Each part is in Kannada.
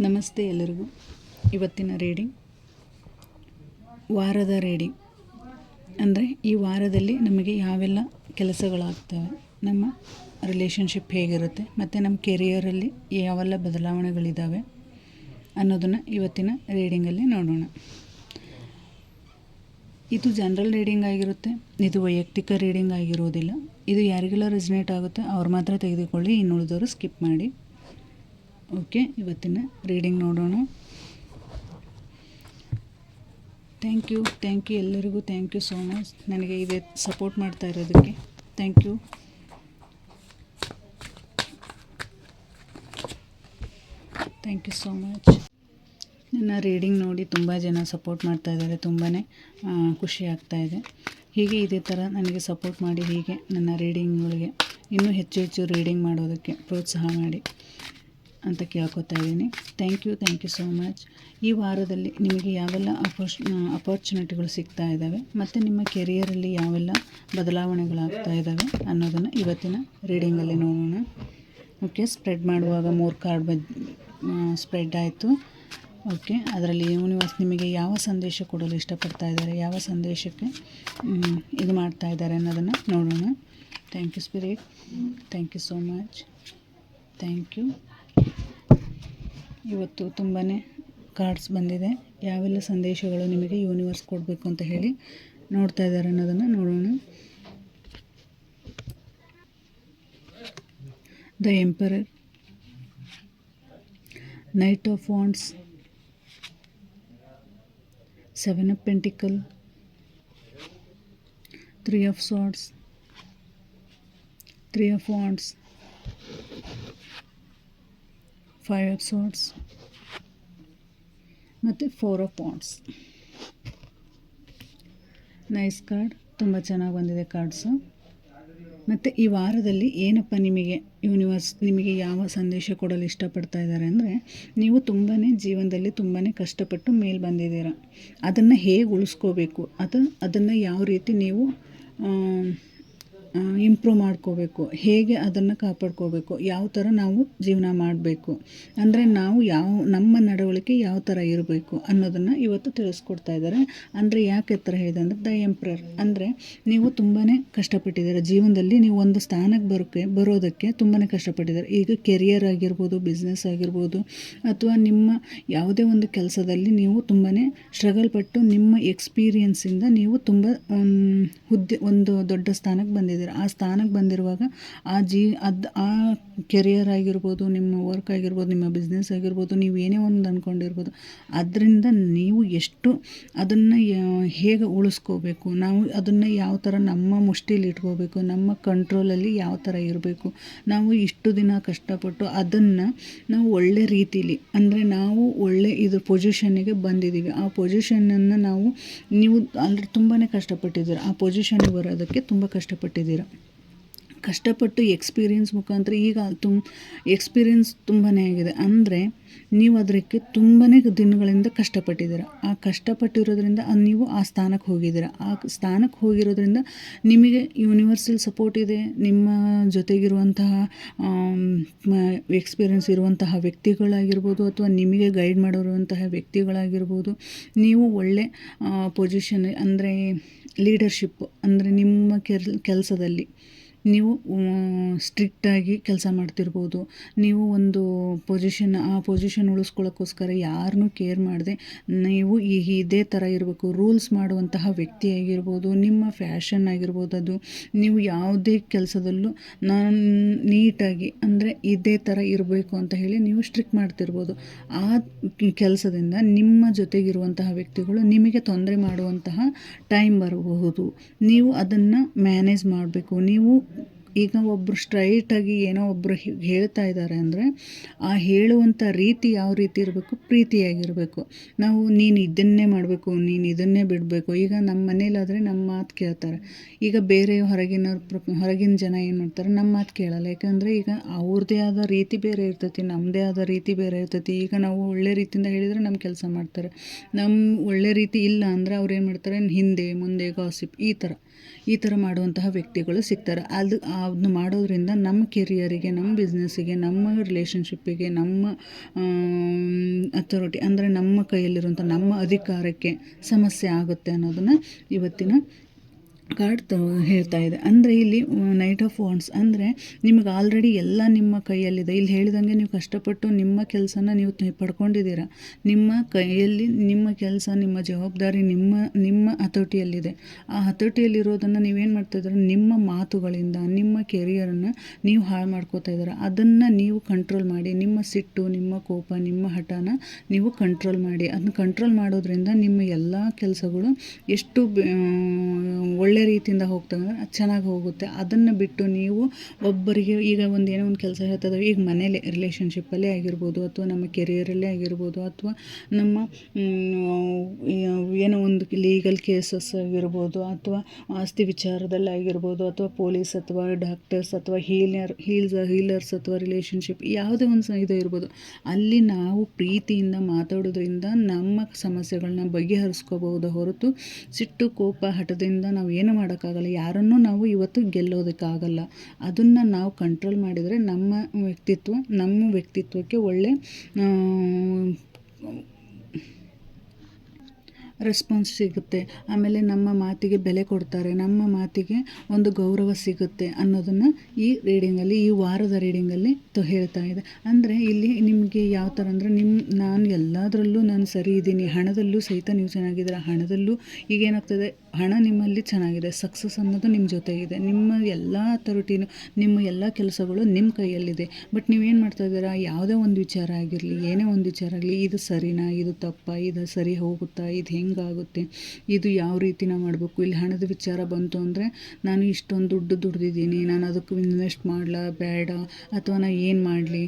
ನಮಸ್ತೆ ಎಲ್ಲರಿಗೂ. ಇವತ್ತಿನ ರೀಡಿಂಗ್ ವಾರದ ರೀಡಿಂಗ್. ಅಂದರೆ ಈ ವಾರದಲ್ಲಿ ನಮಗೆ ಯಾವೆಲ್ಲ ಕೆಲಸಗಳಾಗ್ತವೆ, ನಮ್ಮ ರಿಲೇಷನ್ಶಿಪ್ ಹೇಗಿರುತ್ತೆ ಮತ್ತು ನಮ್ಮ ಕೆರಿಯರಲ್ಲಿ ಯಾವೆಲ್ಲ ಬದಲಾವಣೆಗಳಿದ್ದಾವೆ ಅನ್ನೋದನ್ನು ಇವತ್ತಿನ ರೀಡಿಂಗಲ್ಲಿ ನೋಡೋಣ. ಇದು ಜನರಲ್ ರೀಡಿಂಗ್ ಆಗಿರುತ್ತೆ, ಇದು ವೈಯಕ್ತಿಕ ರೀಡಿಂಗ್ ಆಗಿರೋದಿಲ್ಲ. ಇದು ಯಾರಿಗೆಲ್ಲ ರೆಸನೇಟ್ ಆಗುತ್ತೆ ಅವ್ರು ಮಾತ್ರ ತೆಗೆದುಕೊಳ್ಳಿ, ಇನ್ನು ಉಳಿದವರು ಸ್ಕಿಪ್ ಮಾಡಿ. ಓಕೆ, ಇವತ್ತಿನ ರೀಡಿಂಗ್ ನೋಡೋಣ. ಥ್ಯಾಂಕ್ ಯು ಎಲ್ಲರಿಗೂ. ಥ್ಯಾಂಕ್ ಯು ಸೋ ಮಚ್ ನನಗೆ ಇದೇ ಸಪೋರ್ಟ್ ಮಾಡ್ತಾ ಇರೋದಕ್ಕೆ. Thank you. Thank you so much. ನನ್ನ ರೀಡಿಂಗ್ ನೋಡಿ ತುಂಬ ಜನ ಸಪೋರ್ಟ್ ಮಾಡ್ತಾ ಇದ್ದಾರೆ, ತುಂಬಾ ಖುಷಿ ಆಗ್ತಾಯಿದೆ. ಹೀಗೆ ಇದೇ ಥರ ನನಗೆ ಸಪೋರ್ಟ್ ಮಾಡಿ, ಹೀಗೆ ನನ್ನ ರೀಡಿಂಗ್ಗಳಿಗೆ ಇನ್ನೂ ಹೆಚ್ಚು ಹೆಚ್ಚು ರೀಡಿಂಗ್ ಮಾಡೋದಕ್ಕೆ ಪ್ರೋತ್ಸಾಹ ಮಾಡಿ ಅಂತ ಕೇಳ್ಕೊತಾ ಇದ್ದೀನಿ. Thank you so much. ಈ ವಾರದಲ್ಲಿ ನಿಮಗೆ ಯಾವೆಲ್ಲ ಅಪರ್ಚುನಿಟಿಗಳು ಸಿಗ್ತಾ ಇದ್ದಾವೆ ಮತ್ತು ನಿಮ್ಮ ಕೆರಿಯರಲ್ಲಿ ಯಾವೆಲ್ಲ ಬದಲಾವಣೆಗಳಾಗ್ತಾ ಇದ್ದಾವೆ ಅನ್ನೋದನ್ನು ಇವತ್ತಿನ ರೀಡಿಂಗಲ್ಲಿ ನೋಡೋಣ. ಓಕೆ, ಸ್ಪ್ರೆಡ್ ಮಾಡುವಾಗ 3 ಕಾರ್ಡ್ ಸ್ಪ್ರೆಡ್ ಆಯಿತು. ಓಕೆ, ಅದರಲ್ಲಿ ಯೂನಿವರ್ಸ್ ನಿಮಗೆ ಯಾವ ಸಂದೇಶ ಕೊಡಲು ಇಷ್ಟಪಡ್ತಾ ಇದ್ದಾರೆ, ಯಾವ ಸಂದೇಶಕ್ಕೆ ಇದು ಮಾಡ್ತಾ ಇದ್ದಾರೆ ಅನ್ನೋದನ್ನು ನೋಡೋಣ. Thank you spirit. Thank you so much. Thank you. ಇವತ್ತು ತುಂಬಾ ಕಾರ್ಡ್ಸ್ ಬಂದಿದೆ. ಯಾವೆಲ್ಲ ಸಂದೇಶಗಳು ನಿಮಗೆ ಯೂನಿವರ್ಸ್ ಕೊಡಬೇಕು ಅಂತ ಹೇಳಿ ನೋಡ್ತಾ ಇದ್ದಾರೆ ಅನ್ನೋದನ್ನು ನೋಡೋಣ. The emperor, knight of wands, 7 of Pentacles, 3 of Swords, 3 of Wands, 5 of Swords ಮತ್ತು 4 of Wands. ನೈಸ್ ಕಾರ್ಡ್, ತುಂಬ ಚೆನ್ನಾಗಿ ಬಂದಿದೆ ಕಾರ್ಡ್ಸು. ಮತ್ತು ಈ ವಾರದಲ್ಲಿ ಏನಪ್ಪ ನಿಮಗೆ ಯೂನಿವರ್ಸ್ ನಿಮಗೆ ಯಾವ ಸಂದೇಶ ಕೊಡಲು ಇಷ್ಟಪಡ್ತಾ ಇದ್ದಾರೆ ಅಂದರೆ, ನೀವು ತುಂಬಾ ಜೀವನದಲ್ಲಿ ತುಂಬಾ ಕಷ್ಟಪಟ್ಟು ಮೇಲೆ ಬಂದಿದ್ದೀರ. ಅದನ್ನು ಹೇಗೆ ಉಳಿಸ್ಕೋಬೇಕು, ಅದನ್ನು ಯಾವ ರೀತಿ ನೀವು ಇಂಪ್ರೂವ್ ಮಾಡ್ಕೋಬೇಕು, ಹೇಗೆ ಅದನ್ನು ಕಾಪಾಡ್ಕೋಬೇಕು, ಯಾವ ಥರ ನಾವು ಜೀವನ ಮಾಡಬೇಕು, ಅಂದರೆ ನಾವು ನಮ್ಮ ನಡವಳಿಕೆ ಯಾವ ಥರ ಇರಬೇಕು ಅನ್ನೋದನ್ನು ಇವತ್ತು ತಿಳಿಸ್ಕೊಡ್ತಾ ಇದ್ದಾರೆ. ಅಂದರೆ ಯಾಕೆ ಥರ ಹೇಳಿದೆ ಅಂದರೆ, ದ ಎಂಪ್ರರ್ ಅಂದರೆ ನೀವು ತುಂಬಾ ಕಷ್ಟಪಟ್ಟಿದ್ದೀರ ಜೀವನದಲ್ಲಿ. ನೀವು ಒಂದು ಸ್ಥಾನಕ್ಕೆ ಬರೋದಕ್ಕೆ ತುಂಬಾ ಕಷ್ಟಪಟ್ಟಿದ್ದಾರೆ. ಈಗ ಕೆರಿಯರ್ ಆಗಿರ್ಬೋದು, ಬಿಸ್ನೆಸ್ ಆಗಿರ್ಬೋದು, ಅಥವಾ ನಿಮ್ಮ ಯಾವುದೇ ಒಂದು ಕೆಲಸದಲ್ಲಿ ನೀವು ತುಂಬಾ ಸ್ಟ್ರಗಲ್ ಪಟ್ಟು ನಿಮ್ಮ ಎಕ್ಸ್ಪೀರಿಯನ್ಸಿಂದ ನೀವು ತುಂಬ ಒಂದು ದೊಡ್ಡ ಸ್ಥಾನಕ್ಕೆ ಬಂದಿದ್ದೀರ. ಆ ಸ್ಥಾನಕ್ಕೆ ಬಂದಿರುವಾಗ ಆ ಕೆರಿಯರ್ ಆಗಿರ್ಬೋದು, ನಿಮ್ಮ ವರ್ಕ್ ಆಗಿರ್ಬೋದು, ನಿಮ್ಮ ಬಿಸ್ನೆಸ್ ಆಗಿರ್ಬೋದು, ನೀವು ಏನೇ ಒಂದು ಅಂದ್ಕೊಂಡಿರ್ಬೋದು, ಅದರಿಂದ ನೀವು ಎಷ್ಟು ಅದನ್ನು ಹೇಗೆ ಉಳಿಸ್ಕೋಬೇಕು, ನಾವು ಅದನ್ನು ಯಾವ ಥರ ನಮ್ಮ ಮುಷ್ಟಿಲಿ ಇಟ್ಕೋಬೇಕು, ನಮ್ಮ ಕಂಟ್ರೋಲಲ್ಲಿ ಯಾವ ಥರ ಇರಬೇಕು, ನಾವು ಇಷ್ಟು ದಿನ ಕಷ್ಟಪಟ್ಟು ಅದನ್ನು ನಾವು ಒಳ್ಳೆ ರೀತಿಲಿ, ಅಂದರೆ ನಾವು ಒಳ್ಳೆ ಇದು ಪೊಸಿಷನ್ನಿಗೆ ಬಂದಿದ್ದೀವಿ. ಆ ಪೊಸಿಷನನ್ನು ನೀವು ಆಲ್ರೆಡಿ ತುಂಬಾ ಕಷ್ಟಪಟ್ಟಿದ್ದೀರ. ಆ ಪೊಸಿಷನ್ಗೆ ಬರೋದಕ್ಕೆ ತುಂಬ ಕಷ್ಟಪಟ್ಟಿದ್ದೀರ. ಕಷ್ಟಪಟ್ಟು ಎಕ್ಸ್ಪೀರಿಯನ್ಸ್ ಮುಖಾಂತರ ಈಗ ಎಕ್ಸ್ಪೀರಿಯನ್ಸ್ ತುಂಬಾ ಆಗಿದೆ. ಅಂದರೆ ನೀವು ಅದಕ್ಕೆ ತುಂಬಾ ದಿನಗಳಿಂದ ಕಷ್ಟಪಟ್ಟಿದ್ದೀರ. ಆ ಕಷ್ಟಪಟ್ಟಿರೋದ್ರಿಂದ ನೀವು ಆ ಸ್ಥಾನಕ್ಕೆ ಹೋಗಿದ್ದೀರ. ಆ ಸ್ಥಾನಕ್ಕೆ ಹೋಗಿರೋದ್ರಿಂದ ನಿಮಗೆ ಯೂನಿವರ್ಸಲ್ ಸಪೋರ್ಟ್ ಇದೆ. ನಿಮ್ಮ ಜೊತೆಗಿರುವಂತಹ ಎಕ್ಸ್ಪೀರಿಯನ್ಸ್ ಇರುವಂತಹ ವ್ಯಕ್ತಿಗಳಾಗಿರ್ಬೋದು, ಅಥವಾ ನಿಮಗೆ ಗೈಡ್ ಮಾಡಿರುವಂತಹ ವ್ಯಕ್ತಿಗಳಾಗಿರ್ಬೋದು, ನೀವು ಒಳ್ಳೆ ಪೊಸಿಷನ್ ಅಂದರೆ ಲೀಡರ್ಶಿಪ್, ಅಂದರೆ ನಿಮ್ಮ ಕೆಲಸದಲ್ಲಿ ನೀವು ಸ್ಟ್ರಿಕ್ಟಾಗಿ ಕೆಲಸ ಮಾಡ್ತಿರ್ಬೋದು. ನೀವು ಒಂದು ಆ ಪೊಸಿಷನ್ ಉಳಿಸ್ಕೊಳ್ಳೋಕ್ಕೋಸ್ಕರ ಯಾರನ್ನೂ ಕೇರ್ ಮಾಡದೆ ನೀವು ಇದೇ ಥರ ಇರಬೇಕು, ರೂಲ್ಸ್ ಮಾಡುವಂತಹ ವ್ಯಕ್ತಿ ಆಗಿರ್ಬೋದು, ನಿಮ್ಮ ಫ್ಯಾಷನ್ ಆಗಿರ್ಬೋದು, ಅದು ನೀವು ಯಾವುದೇ ಕೆಲಸದಲ್ಲೂ ನೀಟಾಗಿ ಅಂದರೆ ಇದೇ ಥರ ಇರಬೇಕು ಅಂತ ಹೇಳಿ ನೀವು ಸ್ಟ್ರಿಕ್ಟ್ ಮಾಡ್ತಿರ್ಬೋದು. ಆ ಕೆಲಸದಿಂದ ನಿಮ್ಮ ಜೊತೆಗಿರುವಂತಹ ವ್ಯಕ್ತಿಗಳು ನಿಮಗೆ ತೊಂದರೆ ಮಾಡುವಂತಹ ಟೈಮ್ ಬರಬಹುದು. ನೀವು ಅದನ್ನು ಮ್ಯಾನೇಜ್ ಮಾಡಬೇಕು. ನೀವು ಈಗ ಒಬ್ಬರು ಸ್ಟ್ರೈಟಾಗಿ ಏನೋ ಒಬ್ಬರು ಹೇಳ್ತಾ ಇದ್ದಾರೆ ಅಂದರೆ, ಆ ಹೇಳುವಂಥ ರೀತಿ ಯಾವ ರೀತಿ ಇರಬೇಕು, ಪ್ರೀತಿಯಾಗಿರಬೇಕು. ನೀನು ಇದನ್ನೇ ಮಾಡಬೇಕು, ನೀನು ಇದನ್ನೇ ಬಿಡಬೇಕು. ಈಗ ನಮ್ಮ ಮನೇಲಾದರೆ ನಮ್ಮ ಮಾತು ಕೇಳ್ತಾರೆ. ಈಗ ಬೇರೆ ಹೊರಗಿನ ಜನ ಏನು ಮಾಡ್ತಾರೆ, ನಮ್ಮ ಮಾತು ಕೇಳಲ್ಲ. ಯಾಕಂದರೆ ಈಗ ಅವ್ರದ್ದೇ ಆದ ರೀತಿ ಬೇರೆ ಇರ್ತೈತಿ, ನಮ್ಮದೇ ಆದ ರೀತಿ ಬೇರೆ ಇರ್ತೈತಿ. ಈಗ ನಾವು ಒಳ್ಳೆ ರೀತಿಯಿಂದ ಹೇಳಿದರೆ ನಮ್ಮ ಕೆಲಸ ಮಾಡ್ತಾರೆ. ಒಳ್ಳೆ ರೀತಿ ಇಲ್ಲ ಅಂದರೆ ಅವ್ರು ಏನು ಮಾಡ್ತಾರೆ, ಹಿಂದೆ ಮುಂದೆ ಗಾಸಿಪ್ ಈ ಥರ ಈ ಥರ ಮಾಡುವಂತಹ ವ್ಯಕ್ತಿಗಳು ಸಿಗ್ತಾರೆ. ಅದನ್ನ ಮಾಡೋದ್ರಿಂದ ನಮ್ಮ ಕೆರಿಯರಿಗೆ, ನಮ್ಮ ಬಿಸ್ನೆಸ್ಸಿಗೆ, ನಮ್ಮ ರಿಲೇಷನ್ಶಿಪ್ಪಿಗೆ, ನಮ್ಮ ಅಥಾರಿಟಿ ಅಂದರೆ ನಮ್ಮ ಕೈಯಲ್ಲಿರುವಂಥ ನಮ್ಮ ಅಧಿಕಾರಕ್ಕೆ ಸಮಸ್ಯೆ ಆಗುತ್ತೆ ಅನ್ನೋದನ್ನು ಇವತ್ತಿನ ಕಾರ್ಡ್ ಹೇಳ್ತಾ ಇದೆ. ಅಂದರೆ ಇಲ್ಲಿ ನೈಟ್ ಆಫ್ ವಾಂಡ್ಸ್ ಅಂದರೆ ನಿಮಗೆ ಆಲ್ರೆಡಿ ಎಲ್ಲ ನಿಮ್ಮ ಕೈಯಲ್ಲಿದೆ. ಇಲ್ಲಿ ಹೇಳಿದಂಗೆ ನೀವು ಕಷ್ಟಪಟ್ಟು ನಿಮ್ಮ ಕೆಲಸನ ನೀವು ಪಡ್ಕೊಂಡಿದ್ದೀರ. ನಿಮ್ಮ ಕೈಯಲ್ಲಿ ನಿಮ್ಮ ಕೆಲಸ, ನಿಮ್ಮ ಜವಾಬ್ದಾರಿ ನಿಮ್ಮ ಹತೋಟಿಯಲ್ಲಿದೆ. ಆ ಹತೋಟಿಯಲ್ಲಿರೋದನ್ನು ನೀವೇನು ಮಾಡ್ತಾಯಿದ್ದೀರ, ನಿಮ್ಮ ಮಾತುಗಳಿಂದ ನಿಮ್ಮ ಕೆರಿಯರನ್ನು ನೀವು ಹಾಳು ಮಾಡ್ಕೋತಾ ಇದ್ದೀರ. ಅದನ್ನು ನೀವು ಕಂಟ್ರೋಲ್ ಮಾಡಿ. ನಿಮ್ಮ ಸಿಟ್ಟು, ನಿಮ್ಮ ಕೋಪ, ನಿಮ್ಮ ಹಠನ ನೀವು ಕಂಟ್ರೋಲ್ ಮಾಡಿ. ಅದನ್ನ ಕಂಟ್ರೋಲ್ ಮಾಡೋದ್ರಿಂದ ನಿಮ್ಮ ಎಲ್ಲ ಕೆಲಸಗಳು ಎಷ್ಟು ಒಳ್ಳೆ ರೀತಿಯಿಂದ ಹೋಗ್ತವೆ ಅಂದರೆ ಅದು ಚೆನ್ನಾಗಿ ಹೋಗುತ್ತೆ. ಅದನ್ನು ಬಿಟ್ಟು ನೀವು ಒಬ್ಬರಿಗೆ ಈಗ ಏನೋ ಒಂದು ಕೆಲಸ ಹೇಳ್ತದೆ, ಈಗ ಮನೇಲಿ ರಿಲೇಷನ್ಶಿಪ್ಪಲ್ಲೇ ಆಗಿರ್ಬೋದು, ಅಥವಾ ನಮ್ಮ ಕೆರಿಯರಲ್ಲೇ ಆಗಿರ್ಬೋದು, ಅಥವಾ ನಮ್ಮ ಏನೋ ಒಂದು ಲೀಗಲ್ ಕೇಸಸ್ ಆಗಿರ್ಬೋದು, ಅಥವಾ ಆಸ್ತಿ ವಿಚಾರದಲ್ಲಿ ಆಗಿರ್ಬೋದು, ಅಥವಾ ಪೊಲೀಸ್ ಅಥವಾ ಡಾಕ್ಟರ್ಸ್ ಅಥವಾ ಹೀಲರ್ಸ್ ಅಥವಾ ರಿಲೇಷನ್ಶಿಪ್ ಯಾವುದೇ ಒಂದು ಇದು ಇರ್ಬೋದು. ಅಲ್ಲಿ ನಾವು ಪ್ರೀತಿಯಿಂದ ಮಾತಾಡೋದ್ರಿಂದ ನಮ್ಮ ಸಮಸ್ಯೆಗಳನ್ನ ಬಗೆಹರಿಸ್ಕೋಬಹುದು ಹೊರತು ಸಿಟ್ಟು, ಕೋಪ, ಹಠದಿಂದ ನಾವು ಏನು ಮಾಡೋಕ್ಕಾಗಲ್ಲ. ಯಾರನ್ನೂ ನಾವು ಇವತ್ತು ಗೆಲ್ಲೋದಕ್ಕಾಗಲ್ಲ. ಅದನ್ನು ನಾವು ಕಂಟ್ರೋಲ್ ಮಾಡಿದರೆ ನಮ್ಮ ವ್ಯಕ್ತಿತ್ವಕ್ಕೆ ಒಳ್ಳೆ ರೆಸ್ಪಾನ್ಸ್ ಸಿಗುತ್ತೆ. ಆಮೇಲೆ ನಮ್ಮ ಮಾತಿಗೆ ಬೆಲೆ ಕೊಡ್ತಾರೆ, ನಮ್ಮ ಮಾತಿಗೆ ಒಂದು ಗೌರವ ಸಿಗುತ್ತೆ ಅನ್ನೋದನ್ನು ಈ ರೀಡಿಂಗಲ್ಲಿ, ಈ ವಾರದ ರೀಡಿಂಗಲ್ಲಿ ಹೇಳ್ತಾ ಇದೆ. ಅಂದರೆ ಇಲ್ಲಿ ನಿಮಗೆ ಯಾವ ಥರ ಅಂದರೆ ನಾನು ಎಲ್ಲದರಲ್ಲೂ ನಾನು ಸರಿ ಇದ್ದೀನಿ, ಹಣದಲ್ಲೂ ಸಹಿತ ನೀವು ಚೆನ್ನಾಗಿದ್ದೀರ. ಹಣದಲ್ಲೂ ಈಗೇನಾಗ್ತದೆ, ಹಣ ನಿಮ್ಮಲ್ಲಿ ಚೆನ್ನಾಗಿದೆ, ಸಕ್ಸಸ್ ಅನ್ನೋದು ನಿಮ್ಮ ಜೊತೆಗಿದೆ. ನಿಮ್ಮ ಎಲ್ಲ ಅಥಾರಿಟಿನೂ, ನಿಮ್ಮ ಎಲ್ಲ ಕೆಲಸಗಳು ನಿಮ್ಮ ಕೈಯಲ್ಲಿದೆ. ಬಟ್ ನೀವೇನು ಮಾಡ್ತಾಯಿದ್ದೀರಾ, ಯಾವುದೇ ಒಂದು ವಿಚಾರ ಆಗಿರಲಿ, ಏನೇ ಒಂದು ವಿಚಾರ ಆಗಲಿ, ಇದು ಸರಿನಾ, ಇದು ತಪ್ಪಾ, ಇದು ಸರಿ ಹೋಗುತ್ತಾ, ಇದು ಹೆಂಗಾಗುತ್ತೆ, ಇದು ಯಾವ ರೀತಿನ ಮಾಡಬೇಕು. ಇಲ್ಲಿ ಹಣದ ವಿಚಾರ ಬಂತು ಅಂದರೆ ನಾನು ಇಷ್ಟೊಂದು ದುಡ್ದಿದ್ದೀನಿ, ನಾನು ಅದಕ್ಕೆ ಇನ್ವೆಸ್ಟ್ ಮಾಡಲಾ ಬೇಡ, ಅಥವಾ ನಾನು ಏನು ಮಾಡಲಿ,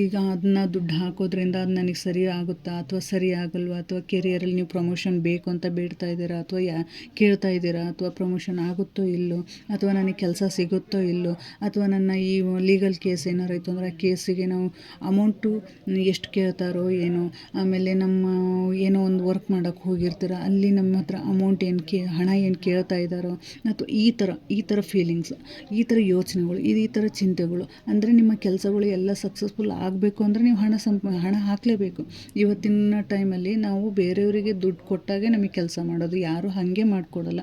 ಈಗ ಅದನ್ನ ದುಡ್ಡು ಹಾಕೋದ್ರಿಂದ ಅದು ನನಗೆ ಸರಿ ಆಗುತ್ತಾ ಅಥವಾ ಸರಿ ಆಗಲ್ವಾ, ಅಥವಾ ಕೆರಿಯರಲ್ಲಿ ನೀವು ಪ್ರಮೋಷನ್ ಬೇಕು ಅಂತ ಬೇಡ್ತಾ ಇದ್ದೀರಾ, ಅಥವಾ ಕೇಳ್ತಾ ಇದ್ದೀರಾ, ಅಥವಾ ಪ್ರಮೋಷನ್ ಆಗುತ್ತೋ ಇಲ್ಲೋ, ಅಥವಾ ನನಗೆ ಕೆಲಸ ಸಿಗುತ್ತೋ ಇಲ್ಲೋ, ಅಥವಾ ನನ್ನ ಈ ಲೀಗಲ್ ಕೇಸ್ ಏನಾರು ಇತ್ತು ಅಂದರೆ ಆ ಕೇಸಿಗೆ ನಾವು ಅಮೌಂಟು ಎಷ್ಟು ಕೇಳ್ತಾರೋ ಏನೋ, ಆಮೇಲೆ ನಮ್ಮ ಏನೋ ಒಂದು ವರ್ಕ್ ಮಾಡೋಕ್ಕೆ ಹೋಗಿರ್ತೀರ, ಅಲ್ಲಿ ನಮ್ಮ ಹತ್ರ ಅಮೌಂಟ್ ಹಣ ಏನು ಕೇಳ್ತಾ ಇದ್ದಾರೋ, ಅಥವಾ ಈ ಥರ ಫೀಲಿಂಗ್ಸ್, ಈ ಥರ ಯೋಚನೆಗಳು, ಈ ಥರ ಚಿಂತೆಗಳು. ಅಂದರೆ ನಿಮ್ಮ ಕೆಲಸಗಳು ಎಲ್ಲ ಸಕ್ಸಸ್ಫುಲ್ ಆಗಬೇಕು ಅಂದರೆ ನೀವು ಹಣ ಹಾಕಲೇಬೇಕು. ಇವತ್ತಿನ ಟೈಮಲ್ಲಿ ನಾವು ಬೇರೆಯವರಿಗೆ ದುಡ್ಡು ಕೊಟ್ಟಾಗೆ ನಮಗೆ ಕೆಲಸ ಮಾಡೋದು, ಯಾರು ಹಾಗೆ ಮಾಡಿಕೊಡಲ್ಲ.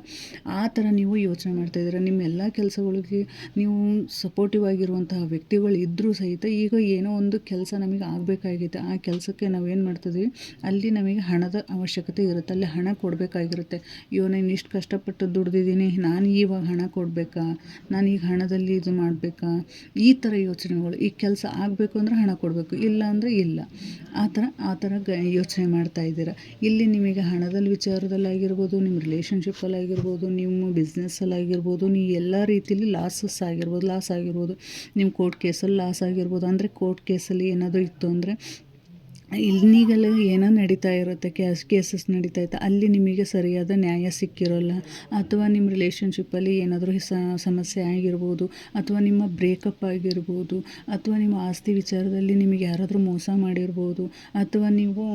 ಆ ಥರ ನೀವು ಯೋಚನೆ ಮಾಡ್ತಾಯಿದ್ದೀರ. ನಿಮ್ಮ ಎಲ್ಲ ಕೆಲಸಗಳಿಗೆ ನೀವು ಸಪೋರ್ಟಿವ್ ಆಗಿರುವಂತಹ ವ್ಯಕ್ತಿಗಳು ಇದ್ದರೂ ಸಹಿತ ಈಗ ಏನೋ ಒಂದು ಕೆಲಸ ನಮಗೆ ಆಗಬೇಕಾಗಿದೆ. ಆ ಕೆಲಸಕ್ಕೆ ನಾವೇನು ಮಾಡ್ತಿದ್ದೀವಿ, ಅಲ್ಲಿ ನಮಗೆ ಹಣದ ಅವಶ್ಯಕತೆ ಇರುತ್ತೆ, ಅಲ್ಲಿ ಹಣ ಕೊಡಬೇಕಾಗಿರುತ್ತೆ. ನಾನು ಇಷ್ಟು ಕಷ್ಟಪಟ್ಟು ದುಡ್ದಿದ್ದೀನಿ, ನಾನು ಇವಾಗ ಹಣ ಕೊಡಬೇಕಾ, ನಾನು ಈಗ ಹಣದಲ್ಲಿ ಇದು ಮಾಡಬೇಕಾ, ಈ ಥರ ಯೋಚನೆಗಳು. ಈ ಕೆಲಸ ಆಗಬೇಕು ಅಂದರೆ ಹಣ ಕೊಡಬೇಕು, ಇಲ್ಲ ಅಂದರೆ ಇಲ್ಲ. ಆ ಥರ ಯೋಚನೆ ಮಾಡ್ತಾ ಇದ್ದೀರ. ಇಲ್ಲಿ ನಿಮಗೆ ಹಣದಲ್ಲಿ ವಿಚಾರದಲ್ಲಾಗಿರ್ಬೋದು, ನಿಮ್ಮ ರಿಲೇಷನ್ಶಿಪ್ಪಲ್ಲಾಗಿರ್ಬೋದು, ನಿಮ್ಮ ಬಿಸ್ನೆಸ್ಸಲ್ಲಾಗಿರ್ಬೋದು, ನೀವು ಎಲ್ಲ ರೀತಿಯಲ್ಲಿ ಲಾಸ್ ಆಗಿರ್ಬೋದು, ನಿಮ್ಮ ಕೋರ್ಟ್ ಕೇಸಲ್ಲಿ ಲಾಸ್ ಆಗಿರ್ಬೋದು. ಅಂದರೆ ಕೋರ್ಟ್ ಕೇಸಲ್ಲಿ ಏನಾದರೂ ಇತ್ತು ಅಂದರೆ ಇಲ್ಲಿಗಲ್ ಏನೋ ನಡೀತಾ ಇರುತ್ತೆ, ಕೇಸಸ್ ನಡೀತಾ ಇತ್ತು, ಅಲ್ಲಿ ನಿಮಗೆ ಸರಿಯಾದ ನ್ಯಾಯ ಸಿಕ್ಕಿರೋಲ್ಲ, ಅಥವಾ ನಿಮ್ಮ ರಿಲೇಷನ್ಶಿಪ್ಪಲ್ಲಿ ಏನಾದರೂ ಸಮಸ್ಯೆ ಆಗಿರ್ಬೋದು, ಅಥವಾ ನಿಮ್ಮ ಬ್ರೇಕಪ್ ಆಗಿರ್ಬೋದು, ಅಥವಾ ನಿಮ್ಮ ಆಸ್ತಿ ವಿಚಾರದಲ್ಲಿ ನಿಮಗೆ ಯಾರಾದರೂ ಮೋಸ ಮಾಡಿರ್ಬೋದು, ಅಥವಾ ನೀವು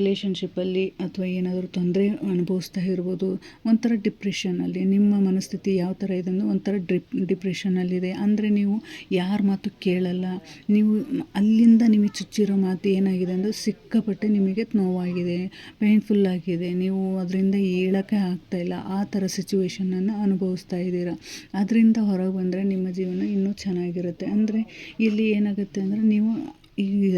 ರಿಲೇಷನ್ಶಿಪ್ಪಲ್ಲಿ ಅಥವಾ ಏನಾದರೂ ತೊಂದರೆ ಅನುಭವಿಸ್ತಾ ಇರ್ಬೋದು. ಒಂಥರ ಡಿಪ್ರೆಷನಲ್ಲಿ ನಿಮ್ಮ ಮನಸ್ಥಿತಿ ಯಾವ ಥರ ಇದೆ ಅಂದರೆ ಒಂಥರ ಡಿಪ್ರೆಷನಲ್ಲಿದೆ. ಅಂದರೆ ನೀವು ಯಾರ ಮಾತು ಕೇಳಲ್ಲ, ನೀವು ಅಲ್ಲಿಂದ ನಿಮಗೆ ಚುಚ್ಚಿರೋ ಮಾತು ಏನಾಗಿದೆ ಅಂದರೆ ಸಿಕ್ಕಾಪಟ್ಟೆ ನಿಮಗೆ ನೋವಾಗಿದೆ, ಪೇನ್ಫುಲ್ ಆಗಿದೆ, ನೀವು ಅದರಿಂದ ಏಳೋಕ್ಕೆ ಆಗ್ತಾಯಿಲ್ಲ, ಆ ಥರ ಸಿಚುವೇಶನನ್ನು ಅನುಭವಿಸ್ತಾ ಇದ್ದೀರಾ. ಅದರಿಂದ ಹೊರಗೆ ಬಂದರೆ ನಿಮ್ಮ ಜೀವನ ಇನ್ನೂ ಚೆನ್ನಾಗಿರುತ್ತೆ. ಅಂದರೆ ಇಲ್ಲಿ ಏನಾಗುತ್ತೆ ಅಂದರೆ ನೀವು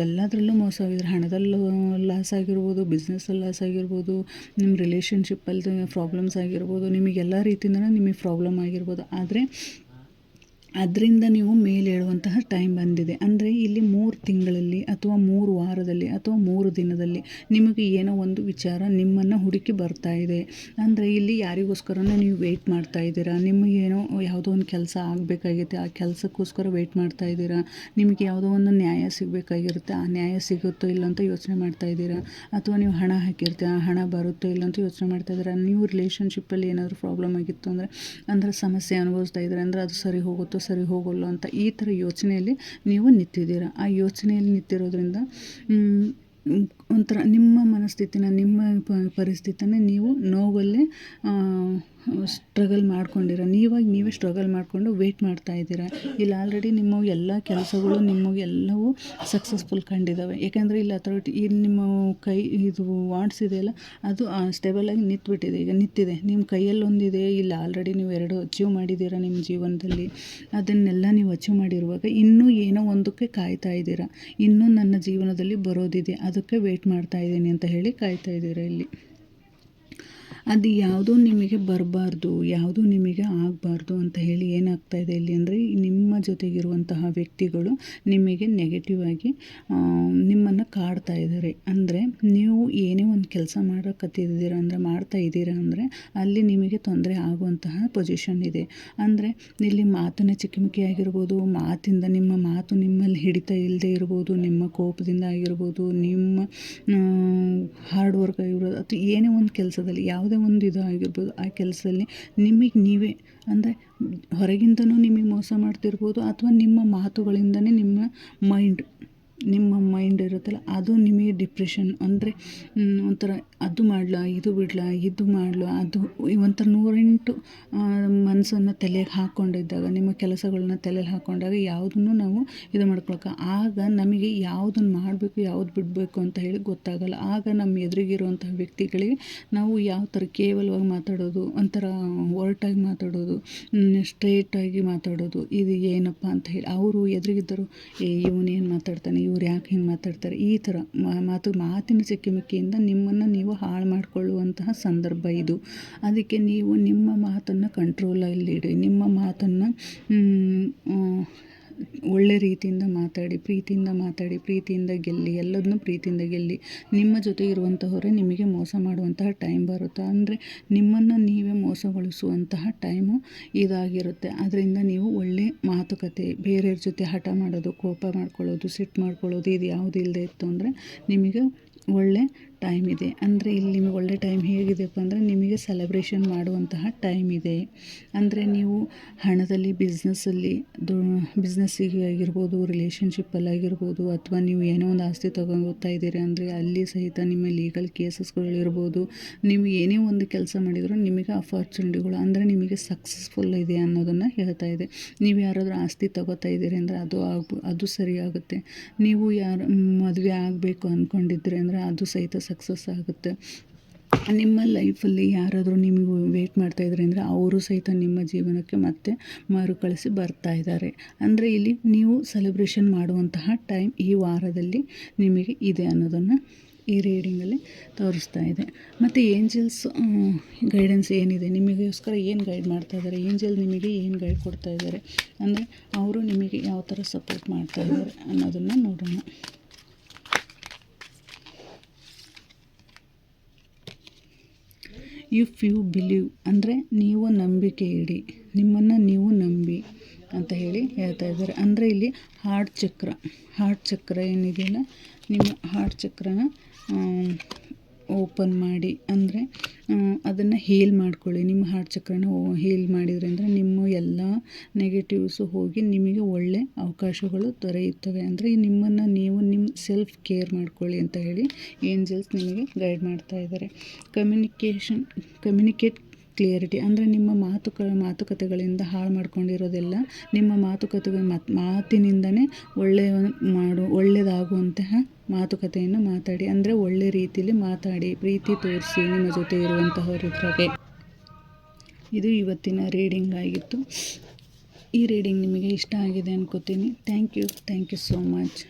ಎಲ್ಲದರಲ್ಲೂ ಮೋಸ ಆಗಿದ್ರೆ, ಹಣದಲ್ಲೂ ಲಾಸ್ ಆಗಿರ್ಬೋದು, ಬಿಸ್ನೆಸ್ಸಲ್ಲಿ ಲಾಸ್ ಆಗಿರ್ಬೋದು, ನಿಮ್ಮ ರಿಲೇಷನ್ಶಿಪ್ಪಲ್ಲಿ ಪ್ರಾಬ್ಲಮ್ಸ್ ಆಗಿರ್ಬೋದು, ನಿಮಗೆಲ್ಲ ರೀತಿಯಿಂದಲೂ ನಿಮಗೆ ಪ್ರಾಬ್ಲಮ್ ಆಗಿರ್ಬೋದು. ಆದರೆ ಅದರಿಂದ ನೀವು ಮೇಲೆ ಹೇಳುವಂತಹ ಟೈಮ್ ಬಂದಿದೆ. ಅಂದರೆ ಇಲ್ಲಿ 3 ತಿಂಗಳಲ್ಲಿ ಅಥವಾ 3 ವಾರದಲ್ಲಿ ಅಥವಾ 3 ದಿನದಲ್ಲಿ ನಿಮಗೆ ಏನೋ ಒಂದು ವಿಚಾರ ನಿಮ್ಮನ್ನು ಹುಡುಕಿ ಬರ್ತಾ ಇದೆ. ಅಂದರೆ ಇಲ್ಲಿ ಯಾರಿಗೋಸ್ಕರನೋ ನೀವು ವೆಯ್ಟ್ ಮಾಡ್ತಾ ಇದ್ದೀರಾ, ನಿಮಗೇನೋ ಯಾವುದೋ ಒಂದು ಕೆಲಸ ಆಗಬೇಕಾಗಿರುತ್ತೆ, ಆ ಕೆಲಸಕ್ಕೋಸ್ಕರ ವೆಯ್ಟ್ ಮಾಡ್ತಾ ಇದ್ದೀರಾ. ನಿಮಗೆ ಯಾವುದೋ ಒಂದು ನ್ಯಾಯ ಸಿಗಬೇಕಾಗಿರುತ್ತೆ, ಆ ನ್ಯಾಯ ಸಿಗುತ್ತೋ ಇಲ್ಲ ಅಂತ ಯೋಚನೆ ಮಾಡ್ತಾ ಇದ್ದೀರಾ. ಅಥವಾ ನೀವು ಹಣ ಹಾಕಿರ್ತೀರ, ಆ ಹಣ ಬರುತ್ತೋ ಇಲ್ಲ ಅಂತ ಯೋಚನೆ ಮಾಡ್ತಾ ಇದ್ದೀರಾ. ನೀವು ರಿಲೇಷನ್ಶಿಪ್ಪಲ್ಲಿ ಏನಾದರೂ ಪ್ರಾಬ್ಲಮ್ ಆಗಿತ್ತು ಅಂದರೆ ಸಮಸ್ಯೆ ಅನುಭವಿಸ್ತಾ ಇದ್ದೀರಾ ಅಂದರೆ ಅದು ಸರಿ ಹೋಗುತ್ತೋ ಸರಿ ಹೋಗಲ್ಲ ಅಂತ ಈ ಥರ ಯೋಚನೆಯಲ್ಲಿ ನೀವು ನಿಂತಿದ್ದೀರ. ಆ ಯೋಚನೆಯಲ್ಲಿ ನಿಂತಿರೋದ್ರಿಂದ ಒಂಥರ ನಿಮ್ಮ ಮನಸ್ಥಿತಿನ, ನಿಮ್ಮ ಪರಿಸ್ಥಿತಿನ ನೀವು ನೋವಲ್ಲೇ ಸ್ಟ್ರಗಲ್ ನೀವೇ ಸ್ಟ್ರಗಲ್ ಮಾಡಿಕೊಂಡು ವೆಯ್ಟ್ ಮಾಡ್ತಾ ಇದ್ದೀರಾ. ಇಲ್ಲಿ ಆಲ್ರೆಡಿ ನಿಮ್ಮ ಎಲ್ಲ ಕೆಲಸಗಳು ನಿಮಗೆಲ್ಲವೂ ಸಕ್ಸಸ್ಫುಲ್ ಕಂಡಿದ್ದಾವೆ. ಯಾಕೆಂದರೆ ಇಲ್ಲಿ ಅಥಾರಿಟಿ ಇಲ್ಲಿ ನಿಮ್ಮ ಕೈ ಇದು ವಾಂಡ್ಸ್ ಇದೆಯಲ್ಲ, ಅದು ಸ್ಟೇಬಲಾಗಿ ನಿಂತಿದೆ. ಈಗ ನಿಂತಿದೆ, ನಿಮ್ಮ ಕೈಯಲ್ಲಿ ಒಂದಿದೆ. ಇಲ್ಲಿ ಆಲ್ರೆಡಿ ನೀವು 2 ಅಚೀವ್ ಮಾಡಿದ್ದೀರಾ ನಿಮ್ಮ ಜೀವನದಲ್ಲಿ. ಅದನ್ನೆಲ್ಲ ನೀವು ಅಚೀವ್ ಮಾಡಿರುವಾಗ ಇನ್ನೂ ಏನೋ ಒಂದಕ್ಕೆ ಕಾಯ್ತಾ ಇದ್ದೀರಾ. ಇನ್ನೂ ನನ್ನ ಜೀವನದಲ್ಲಿ ಬರೋದಿದೆ, ಅದಕ್ಕೆ ವೆಯ್ಟ್ ಮಾಡ್ತಾ ಇದ್ದೀನಿ ಅಂತ ಹೇಳಿ ಕಾಯ್ತಾ ಇದ್ದೀರಾ ಇಲ್ಲಿ. ಅದು ಯಾವುದೂ ನಿಮಗೆ ಬರಬಾರ್ದು, ಯಾವುದೂ ನಿಮಗೆ ಆಗಬಾರ್ದು ಅಂತ ಹೇಳಿ ಏನಾಗ್ತಾಯಿದೆ ಇಲ್ಲಿ ಅಂದರೆ, ನಿಮ್ಮ ಜೊತೆಗಿರುವಂತಹ ವ್ಯಕ್ತಿಗಳು ನಿಮಗೆ ನೆಗೆಟಿವ್ ಆಗಿ ನಿಮ್ಮನ್ನು ಕಾಡ್ತಾ ಇದ್ದಾರೆ. ಅಂದರೆ ನೀವು ಏನೇ ಒಂದು ಕೆಲಸ ಮಾಡ್ತಾ ಇದ್ದೀರಾ ಅಂದರೆ ಅಲ್ಲಿ ನಿಮಗೆ ತೊಂದರೆ ಆಗುವಂತಹ ಪೊಸಿಷನ್ ಇದೆ. ಅಂದರೆ ಇಲ್ಲಿ ಮಾತಿನ ಚಿಕ್ಕಮಿಕ್ಕಿ ಆಗಿರ್ಬೋದು, ನಿಮ್ಮ ಮಾತು ನಿಮ್ಮಲ್ಲಿ ಹಿಡಿತ ಇಲ್ಲದೆ ಇರ್ಬೋದು, ನಿಮ್ಮ ಕೋಪದಿಂದ ಆಗಿರ್ಬೋದು, ನಿಮ್ಮ ಹಾರ್ಡ್ ವರ್ಕ್ ಆಗಿರ್ಬೋದು, ಅಥವಾ ಏನೇ ಒಂದು ಕೆಲಸದಲ್ಲಿ ಯಾವುದೇ ಒಂದು ಇದು ಆಗಿರ್ಬೋದು, ಆ ಕೆಲಸದಲ್ಲಿ ನಿಮಗೆ ನೀವೇ ಅಂದರೆ ಹೊರಗಿಂದನೂ ನಿಮಗೆ ಮೋಸ ಮಾಡ್ತಿರ್ಬೋದು, ಅಥವಾ ನಿಮ್ಮ ಮಾತುಗಳಿಂದನೇ ನಿಮ್ಮ ಮೈಂಡ್ ಇರುತ್ತಲ್ಲ, ಅದು ನಿಮಗೆ ಡಿಪ್ರೆಷನ್ ಅಂದರೆ ಒಂಥರ ಅದು ಮಾಡಲ, ಇದು ಬಿಡಲ, ಇದು ಮಾಡಲ, ಅದು ಒಂಥರ 108 ಮನಸ್ಸನ್ನು ತಲೆಗೆ ಹಾಕ್ಕೊಂಡಿದ್ದಾಗ, ನಿಮ್ಮ ಕೆಲಸಗಳನ್ನ ತಲೆಗೆ ಹಾಕ್ಕೊಂಡಾಗ ಯಾವುದನ್ನು ನಾವು ಇದು ಮಾಡ್ಕೊಳಕ್ಕೆ ಆಗ ನಮಗೆ ಯಾವುದನ್ನು ಮಾಡಬೇಕು ಯಾವ್ದು ಬಿಡಬೇಕು ಅಂತ ಹೇಳಿ ಗೊತ್ತಾಗಲ್ಲ. ಆಗ ನಮ್ಮ ಎದುರಿಗಿರುವಂತಹ ವ್ಯಕ್ತಿಗಳಿಗೆ ನಾವು ಯಾವ ಥರ ಕೇವಲವಾಗಿ ಮಾತಾಡೋದು, ಒಂಥರ ಒರಟಾಗಿ ಮಾತಾಡೋದು, ಸ್ಟ್ರೇಟಾಗಿ ಮಾತಾಡೋದು, ಇದು ಏನಪ್ಪ ಅಂತ ಹೇಳಿ ಅವರು ಎದುರಿಗಿದ್ದರು, ಇವನೇನು ಮಾತಾಡ್ತಾನೆ, ಇವ್ರು ಯಾಕೆ ಹಿಂಗೆ ಮಾತಾಡ್ತಾರೆ, ಈ ಥರ ಮಾತಿನ ಚಿಕ್ಕಿಮಿಕ್ಕಿಯಿಂದ ನಿಮ್ಮನ್ನು ನೀವು ಹಾಳು ಮಾಡಿಕೊಳ್ಳುವಂತಹ ಸಂದರ್ಭ ಇದು. ಅದಕ್ಕೆ ನೀವು ನಿಮ್ಮ ಮಾತನ್ನು ಕಂಟ್ರೋಲಲ್ಲಿಡಿ. ನಿಮ್ಮ ಮಾತನ್ನು ಒಳ್ಳೆ ರೀತಿಯಿಂದ ಮಾತಾಡಿ, ಪ್ರೀತಿಯಿಂದ ಗೆಲ್ಲಿ, ಎಲ್ಲದನ್ನೂ ಪ್ರೀತಿಯಿಂದ ಗೆಲ್ಲಿ. ನಿಮ್ಮ ಜೊತೆ ಇರುವಂತಹವರೇ ನಿಮಗೆ ಮೋಸ ಮಾಡುವಂತಹ ಟೈಮ್ ಬರುತ್ತೆ. ಅಂದರೆ ನಿಮ್ಮನ್ನು ನೀವೇ ಮೋಸಗೊಳಿಸುವಂತಹ ಟೈಮು ಇದಾಗಿರುತ್ತೆ. ಅದರಿಂದ ನೀವು ಒಳ್ಳೆ ಮಾತುಕತೆ, ಬೇರೆಯವ್ರ ಜೊತೆ ಹಠ ಮಾಡೋದು, ಕೋಪ ಮಾಡ್ಕೊಳ್ಳೋದು, ಸಿಟ್ಟು ಮಾಡ್ಕೊಳ್ಳೋದು, ಇದು ಯಾವುದು ಇಲ್ಲದೆ ಇತ್ತು ಅಂದರೆ ನಿಮಗೆ ಒಳ್ಳೆ ಟೈಮ್ ಇದೆ. ಅಂದರೆ ಇಲ್ಲಿ ನಿಮಗೆ ಒಳ್ಳೆ ಟೈಮ್ ಹೇಗಿದೆಯಪ್ಪ ಅಂದರೆ ನಿಮಗೆ ಸೆಲೆಬ್ರೇಷನ್ ಮಾಡುವಂತಹ ಟೈಮ್ ಇದೆ. ಅಂದರೆ ನೀವು ಹಣದಲ್ಲಿ, ಬಿಸ್ನೆಸ್ಸಿಗೆ ಆಗಿರ್ಬೋದು, ರಿಲೇಷನ್ಶಿಪ್ಪಲ್ಲಿ ಆಗಿರ್ಬೋದು, ಅಥವಾ ನೀವು ಏನೋ ಒಂದು ಆಸ್ತಿ ತೊಗೊತಾ ಇದ್ದೀರಿ ಅಂದರೆ ಅಲ್ಲಿ ಸಹಿತ ನಿಮ್ಮ ಲೀಗಲ್ ಕೇಸಸ್ಗಳಿರ್ಬೋದು, ನೀವು ಏನೇ ಒಂದು ಕೆಲಸ ಮಾಡಿದರೂ ನಿಮಗೆ ಅಪಾರ್ಚುನಿಟಿಗಳು ಅಂದರೆ ನಿಮಗೆ ಸಕ್ಸಸ್ಫುಲ್ ಇದೆ ಅನ್ನೋದನ್ನು ಹೇಳ್ತಾ ಇದೆ. ನೀವು ಯಾರಾದರೂ ಆಸ್ತಿ ತೊಗೋತಾ ಇದ್ದೀರಿ ಅಂದರೆ ಅದು ಸರಿಯಾಗುತ್ತೆ. ನೀವು ಮದುವೆ ಆಗಬೇಕು ಅಂದ್ಕೊಂಡಿದ್ದೀರಿ ಅಂದರೆ ಅದು ಸಹಿತ ಸಕ್ಸಸ್ ಆಗುತ್ತೆ. ನಿಮ್ಮ ಲೈಫಲ್ಲಿ ಯಾರಾದರೂ ನಿಮಗೆ ವೇಟ್ ಮಾಡ್ತಾಯಿದ್ದಾರೆ ಅಂದರೆ ಅವರು ಸಹಿತ ನಿಮ್ಮ ಜೀವನಕ್ಕೆ ಮತ್ತೆ ಮರುಕಳಿಸಿ ಬರ್ತಾ ಇದ್ದಾರೆ. ಅಂದರೆ ಇಲ್ಲಿ ನೀವು ಸೆಲೆಬ್ರೇಷನ್ ಮಾಡುವಂತಹ ಟೈಮ್ ಈ ವಾರದಲ್ಲಿ ನಿಮಗೆ ಇದೆ ಅನ್ನೋದನ್ನು ಈ ರೀಡಿಂಗಲ್ಲಿ ತೋರಿಸ್ತಾ ಇದೆ. ಮತ್ತು ಏಂಜಲ್ಸ್ ಗೈಡೆನ್ಸ್ ಏನಿದೆ, ನಿಮಗೋಸ್ಕರ ಏನು ಗೈಡ್ ಮಾಡ್ತಾ ಇದ್ದಾರೆ, ಏಂಜಲ್ ನಿಮಗೆ ಏನು ಗೈಡ್ ಕೊಡ್ತಾ ಇದ್ದಾರೆ, ಅಂದರೆ ಅವರು ನಿಮಗೆ ಯಾವ ಥರ ಸಪೋರ್ಟ್ ಮಾಡ್ತಾ ಇದ್ದಾರೆ ಅನ್ನೋದನ್ನು ನೋಡೋಣ. ಇಫ್ ಯು ಬಿಲೀವ್ ಅಂದರೆ ನೀವು ನಂಬಿಕೆ ಇಡಿ, ನಿಮ್ಮನ್ನು ನೀವು ನಂಬಿ ಅಂತ ಹೇಳಿ ಹೇಳ್ತಾ ಇದ್ದಾರೆ. ಅಂದರೆ ಇಲ್ಲಿ ಹಾರ್ಟ್ ಚಕ್ರ ಏನಿದೆಯಲ್ಲ, ನಿಮ್ಮ ಹಾರ್ಟ್ ಚಕ್ರನ ಓಪನ್ ಮಾಡಿ, ಅಂದರೆ ಅದನ್ನು ಹೀಲ್ ಮಾಡ್ಕೊಳ್ಳಿ. ನಿಮ್ಮ ಹಾರ್ಟ್ ಚಕ್ರನ ಹೀಲ್ ಮಾಡಿದ್ರಿಂದ ನಿಮ್ಮ ಎಲ್ಲ ನೆಗೆಟಿವ್ಸು ಹೋಗಿ ನಿಮಗೆ ಒಳ್ಳೆ ಅವಕಾಶಗಳು ದೊರೆಯುತ್ತವೆ. ಅಂದರೆ ನಿಮ್ಮನ್ನು ನೀವು ನಿಮ್ಮ ಸೆಲ್ಫ್ ಕೇರ್ ಮಾಡ್ಕೊಳ್ಳಿ ಅಂತ ಹೇಳಿ ಏಂಜಲ್ಸ್ ನಿಮಗೆ ಗೈಡ್ ಮಾಡ್ತಾ ಇದ್ದಾರೆ. ಕಮ್ಯುನಿಕೇಟ್ ಕ್ಲಿಯರಿಟಿ ಅಂದರೆ ನಿಮ್ಮ ಮಾತುಕತೆಗಳಿಂದ ಹಾಳು ಮಾಡ್ಕೊಂಡಿರೋದೆಲ್ಲ ನಿಮ್ಮ ಮಾತಿನಿಂದನೇ ಒಳ್ಳೆಯದಾಗುವಂತಹ ಮಾತುಕತೆಯನ್ನು ಮಾತಾಡಿ. ಅಂದರೆ ಒಳ್ಳೆ ರೀತಿಯಲ್ಲಿ ಮಾತಾಡಿ, ಪ್ರೀತಿ ತೋರಿಸಿ ನಿಮ್ಮ ಜೊತೆ ಇರುವಂತಹವರಿದ್ರಾಗೆ. ಇದು ಇವತ್ತಿನ ರೀಡಿಂಗ್ ಆಗಿತ್ತು. ಈ ರೀಡಿಂಗ್ ನಿಮಗೆ ಇಷ್ಟ ಆಗಿದೆ ಅನ್ಕೋತೀನಿ. Thank you so much.